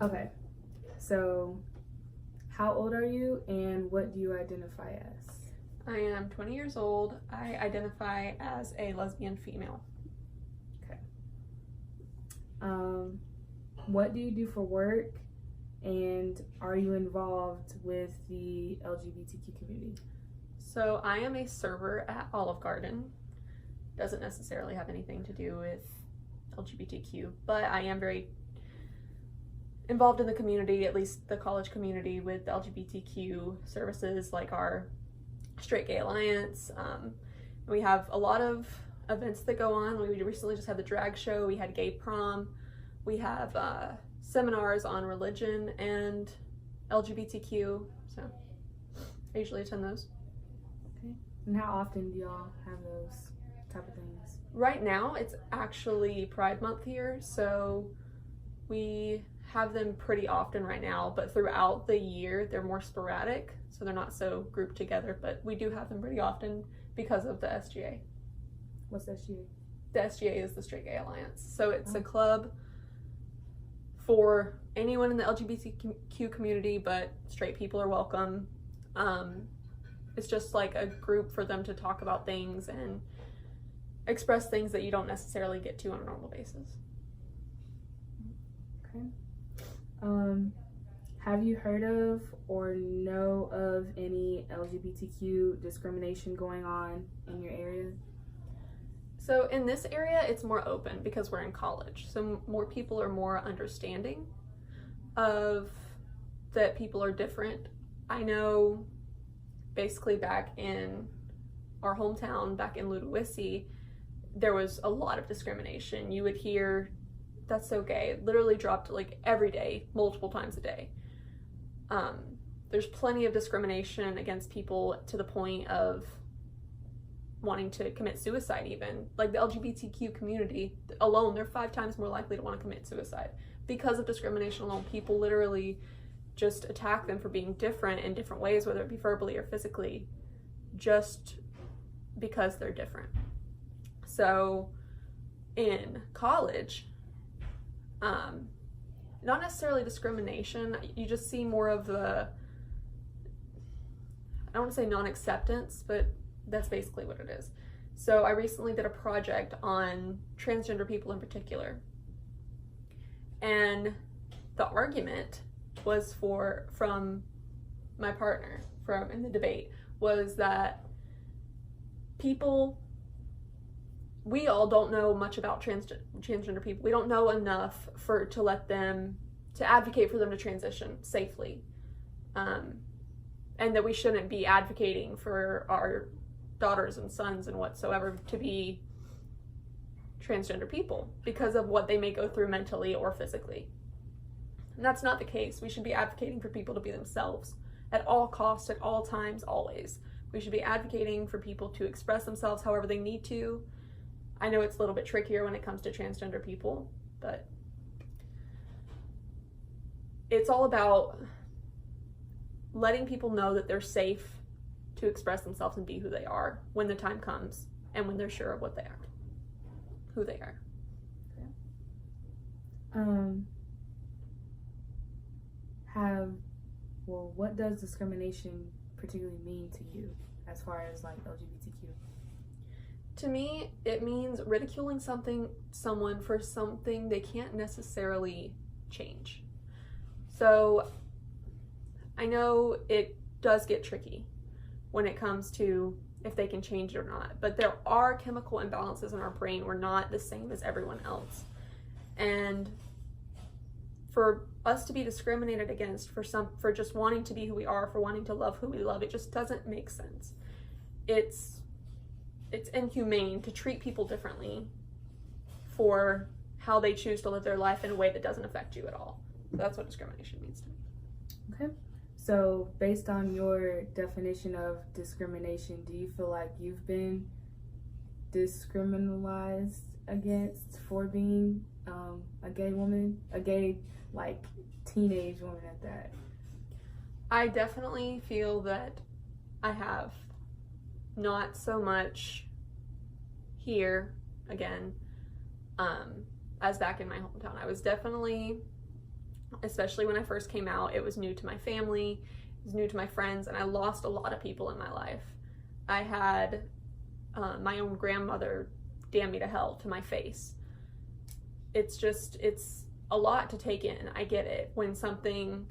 Okay, so how old are you and what do you identify as? I am 20 years old. I identify as a lesbian female. Okay. Um, what do you do for work and are you involved with the LGBTQ community? So I am a server at Olive Garden. Doesn't necessarily have anything to do with LGBTQ, but I am very involved in the community, at least the college community, with LGBTQ services like our Straight Gay Alliance. We have a lot of events that go on. We recently just had the drag show, we had gay prom, we have seminars on religion and LGBTQ, so I usually attend those. Okay. And how often do y'all have those type of things? Right now, it's actually Pride Month here, so we have them pretty often right now, but throughout the year, they're more sporadic, so they're not so grouped together, but we do have them pretty often because of the SGA. What's SGA? The SGA is the Straight Gay Alliance, so it's a club for anyone in the LGBTQ community, but straight people are welcome. It's just like a group for them to talk about things and express things that you don't necessarily get to on a normal basis. Okay. Have you heard of or know of any LGBTQ discrimination going on in your area? So in this area, it's more open because we're in college. So more people are more understanding of that people are different. I know basically back in our hometown, back in Ludowici, there was a lot of discrimination. You would hear, "That's so gay," literally dropped like every day, multiple times a day. There's plenty of discrimination against people to the point of wanting to commit suicide even. Like the LGBTQ community alone, they're 5 times more likely to want to commit suicide because of discrimination alone. People literally just attack them for being different in different ways, whether it be verbally or physically, just because they're different. So in college, not necessarily discrimination, you just see more of the, I don't want to say non-acceptance, but that's basically what it is. So I recently did a project on transgender people in particular, and the argument was from my partner in the debate was that we all don't know much about transgender people. We don't know enough to advocate for them to transition safely, and that we shouldn't be advocating for our daughters and sons and whatsoever to be transgender people because of what they may go through mentally or physically. And that's not the case. We should be advocating for people to be themselves at all costs, at all times, always. We should be advocating for people to express themselves however they need to. I know it's a little bit trickier when it comes to transgender people, but it's all about letting people know that they're safe to express themselves and be who they are when the time comes and when they're sure of who they are. What does discrimination particularly mean to you as far as like LGBTQ? To me, it means ridiculing someone for something they can't necessarily change. So I know it does get tricky when it comes to if they can change it or not, but there are chemical imbalances in our brain. We're not the same as everyone else. And for us to be discriminated against for just wanting to be who we are, for wanting to love who we love, it just doesn't make sense. It's inhumane to treat people differently for how they choose to live their life in a way that doesn't affect you at all. So that's what discrimination means to me. Okay. So based on your definition of discrimination, do you feel like you've been discriminalized against for being a gay woman, a gay like teenage woman at that? I definitely feel that I have. Not so much here again as back in my hometown. I was definitely especially when I first came out. It was new to my family, it was new to my friends, and I lost a lot of people in my life. I had my own grandmother damn me to hell to my face. It's a lot to take in. I get it. When something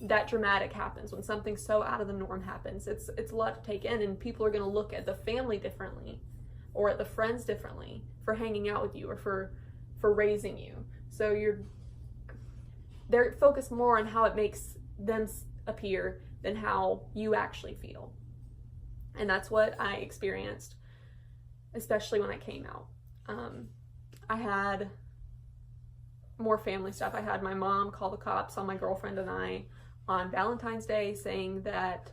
that dramatic happens, when something so out of the norm happens, it's a lot to take in, and people are going to look at the family differently or at the friends differently for hanging out with you or for raising you. So they're focused more on how it makes them appear than how you actually feel. And that's what I experienced, especially when I came out. I had more family stuff. I had my mom call the cops on my girlfriend and I on Valentine's Day, saying that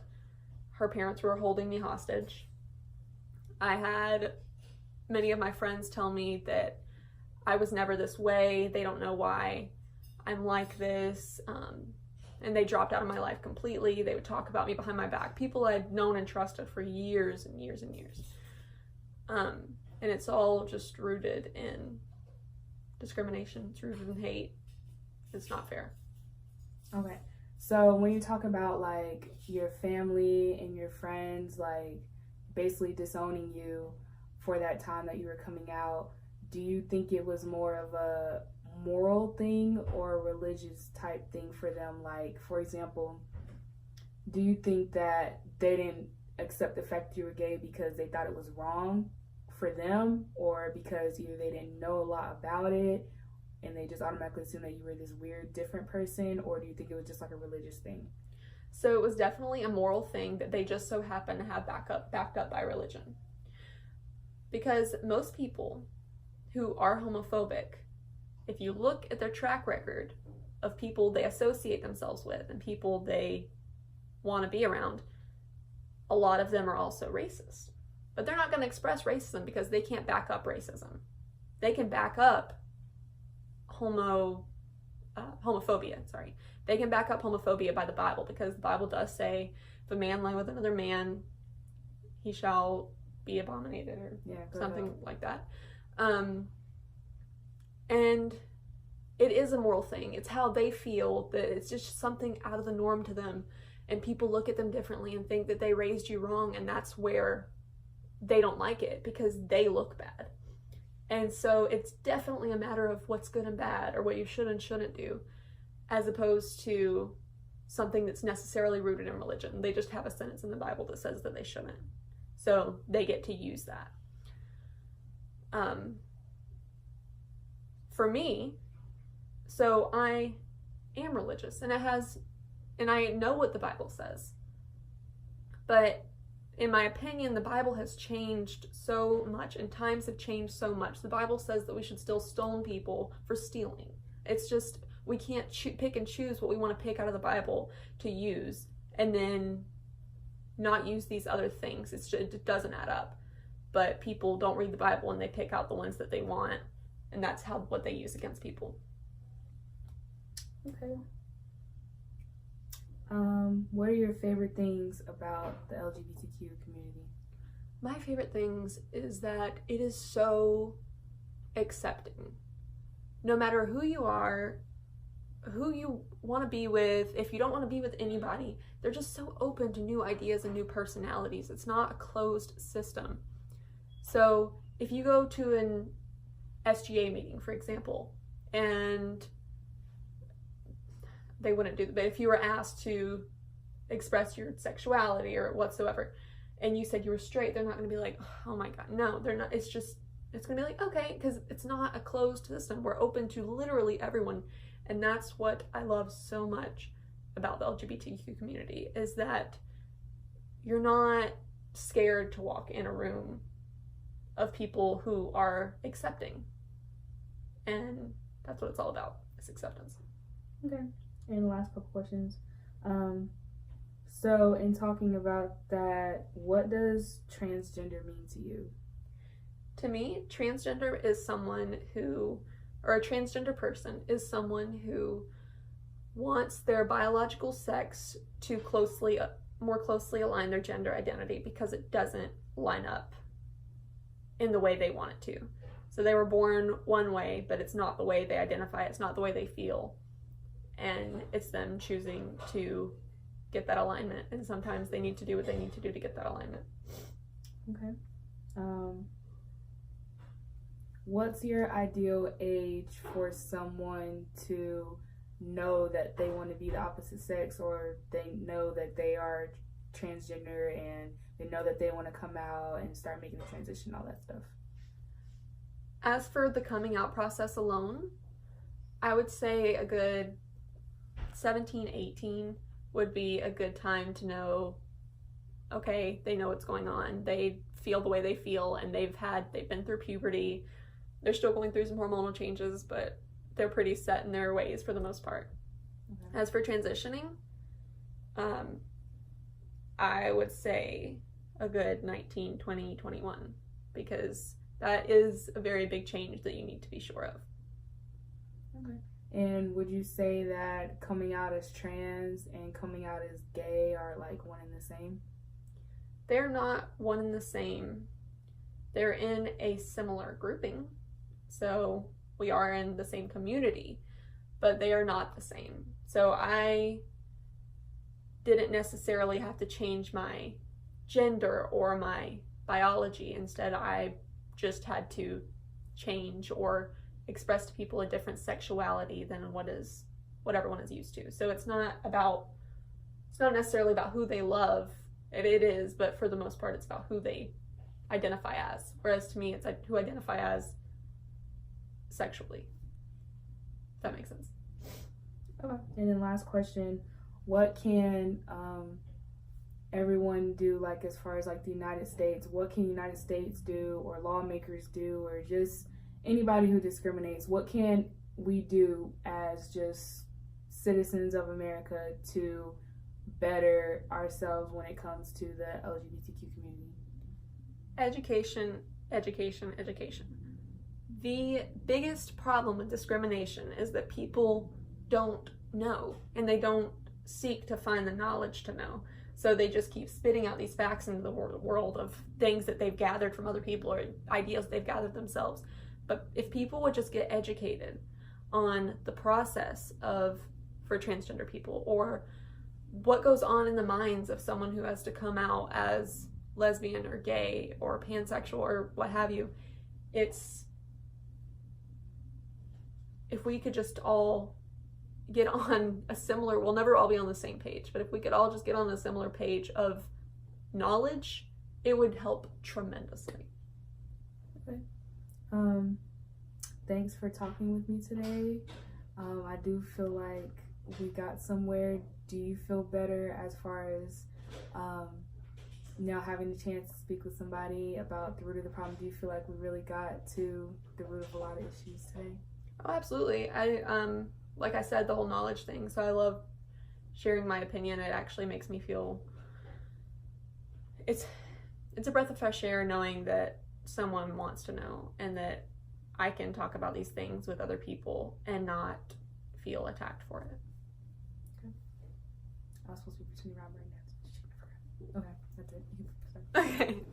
her parents were holding me hostage. I had many of my friends tell me that I was never this way. They don't know why I'm like this. And they dropped out of my life completely. They would talk about me behind my back. People I'd known and trusted for years and years and years. And it's all just rooted in discrimination. It's rooted in hate. It's not fair. Okay. So when you talk about like your family and your friends like basically disowning you for that time that you were coming out, do you think it was more of a moral thing or a religious type thing for them? Like, for example, do you think that they didn't accept the fact you were gay because they thought it was wrong for them, or because either they didn't know a lot about it and they just automatically assumed that you were this weird different person, or do you think it was just like a religious thing? So it was definitely a moral thing that they just so happened to have backed up by religion. Because most people who are homophobic, if you look at their track record of people they associate themselves with and people they want to be around, a lot of them are also racist. But they're not going to express racism because they can't back up racism. They can back up homophobia. They can back up homophobia by the Bible, because the Bible does say, if a man lie with another man, he shall be abominated, or something like that. And it is a moral thing. It's how they feel, that it's just something out of the norm to them, and people look at them differently and think that they raised you wrong, and that's where they don't like it, because they look bad. And so it's definitely a matter of what's good and bad, or what you should and shouldn't do, as opposed to something that's necessarily rooted in religion. They just have a sentence in the Bible that says that they shouldn't. So they get to use that. For me, so I am religious, and I know what the Bible says. But in my opinion, the Bible has changed so much, and times have changed so much. The Bible says that we should still stone people for stealing. It's just, we can't pick and choose what we want to pick out of the Bible to use, and then not use these other things. It doesn't add up. But people don't read the Bible, and they pick out the ones that they want, and that's what they use against people. Okay. What are your favorite things about the LGBTQ community? My favorite things is that it is so accepting. No matter who you are, who you want to be with, if you don't want to be with anybody, they're just so open to new ideas and new personalities. It's not a closed system. So if you go to an SGA meeting, for example, and they wouldn't do that, but if you were asked to express your sexuality or whatsoever, and you said you were straight, they're not going to be like, oh my God, no, they're not. It's going to be like, okay, because it's not a closed system. We're open to literally everyone. And that's what I love so much about the LGBTQ community, is that you're not scared to walk in a room of people who are accepting. And that's what it's all about, is acceptance. Okay. And the last couple questions. So in talking about that, what does transgender mean to you? To me, transgender is someone who, or a transgender person is someone who wants their biological sex to more closely align their gender identity, because it doesn't line up in the way they want it to. So they were born one way, but it's not the way they identify, it's not the way they feel. and it's them choosing to get that alignment, and sometimes they need to do what they need to do to get that alignment. Okay. What's your ideal age for someone to know that they want to be the opposite sex, or they know that they are transgender and they know that they want to come out and start making the transition, all that stuff? As for the coming out process alone, I would say a good 17, 18 would be a good time to know, okay, they know what's going on. They feel the way they feel, and they've been through puberty. They're still going through some hormonal changes, but they're pretty set in their ways for the most part. Okay. As for transitioning, I would say a good 19, 20, 21, because that is a very big change that you need to be sure of. Okay. And would you say that coming out as trans and coming out as gay are like one and the same? They're not one and the same. They're in a similar grouping, so we are in the same community, but they are not the same. So I didn't necessarily have to change my gender or my biology. Instead, I just had to change or express to people a different sexuality than what everyone is used to. So it's not necessarily about who they love. It is, but for the most part, it's about who they identify as. Whereas to me, it's like who identify as sexually. If that makes sense. Okay. And then last question, what can everyone do, like as far as like the United States, what can the United States do, or lawmakers do, or just anybody who discriminates, what can we do as just citizens of America to better ourselves when it comes to the LGBTQ community? Education, education, education. The biggest problem with discrimination is that people don't know, and they don't seek to find the knowledge to know. So they just keep spitting out these facts into the world of things that they've gathered from other people or ideas they've gathered themselves. But if people would just get educated on the process for transgender people, or what goes on in the minds of someone who has to come out as lesbian or gay or pansexual or what have you, if we could just all get on a similar, we'll never all be on the same page, but if we could all just get on a similar page of knowledge, it would help tremendously. Okay. Thanks for talking with me today. I do feel like we got somewhere. Do you feel better as far as having the chance to speak with somebody about the root of the problem? Do you feel like we really got to the root of a lot of issues today? Oh, absolutely. Like I said, the whole knowledge thing. So I love sharing my opinion. It actually makes me feel it's a breath of fresh air knowing that someone wants to know, and that I can talk about these things with other people and not feel attacked for it. Okay. I was supposed to be pretending around right now. Okay, that's it. You can start. Okay.